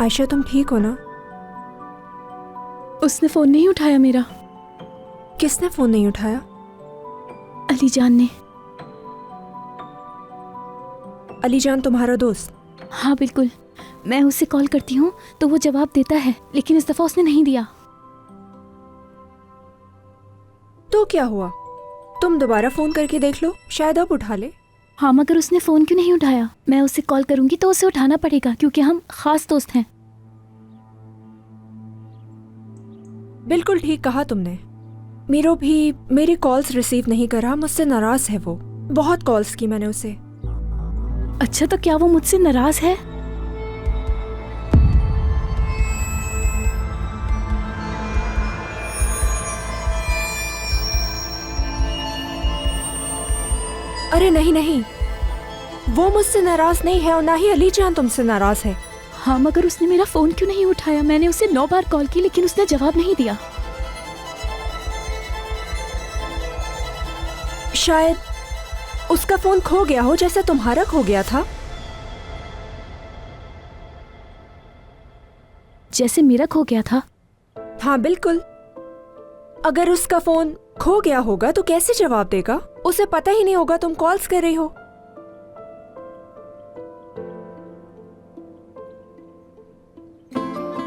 आयशा, तुम ठीक हो ना? उसने फोन नहीं उठाया मेरा। किसने फोन नहीं उठाया? अली जान ने। अली जान तुम्हारा दोस्त? हाँ बिल्कुल, मैं उससे कॉल करती हूँ तो वो जवाब देता है, लेकिन इस दफा उसने नहीं दिया। तो क्या हुआ? तुम दोबारा फोन करके देख लो, शायद अब उठा ले। हाँ, मगर उसने फोन क्यों नहीं उठाया? मैं उससे कॉल करूंगी तो उसे उठाना पड़ेगा क्योंकि हम खास दोस्त हैं। बिल्कुल ठीक कहा तुमने। मीरो भी मेरी कॉल्स रिसीव नहीं कर रहा, मुझसे नाराज है वो। बहुत कॉल्स की मैंने उसे। अच्छा, तो क्या वो मुझसे नाराज है? अरे नहीं नहीं, वो मुझसे नाराज नहीं है और ना ही अली जान तुमसे नाराज है। हाँ, मगर उसने मेरा फोन क्यों नहीं उठाया? मैंने उसे 9 बार कॉल की लेकिन उसने जवाब नहीं दिया। शायद उसका फोन खो गया हो, जैसे तुम्हारा खो गया था। जैसे मेरा खो गया था? हाँ बिल्कुल। अगर उसका फोन खो गया होगा तो कैसे जवाब देगा? उसे पता ही नहीं होगा तुम कॉल्स कर रही हो।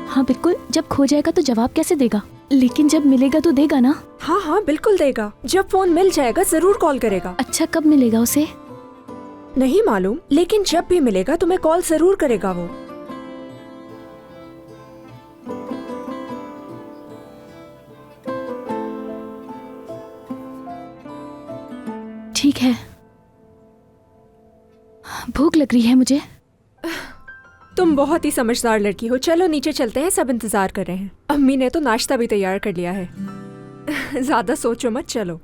हाँ बिल्कुल, जब खो जाएगा तो जवाब कैसे देगा, लेकिन जब मिलेगा तो देगा ना। हाँ हाँ बिल्कुल देगा, जब फोन मिल जाएगा जरूर कॉल करेगा। अच्छा, कब मिलेगा उसे? नहीं मालूम, लेकिन जब भी मिलेगा तुम्हें कॉल जरूर करेगा वो। ठीक है, भूख लग रही है मुझे। तुम बहुत ही समझदार लड़की हो। चलो नीचे चलते हैं, सब इंतजार कर रहे हैं। अम्मी ने तो नाश्ता भी तैयार कर लिया है। ज्यादा सोचो मत, चलो।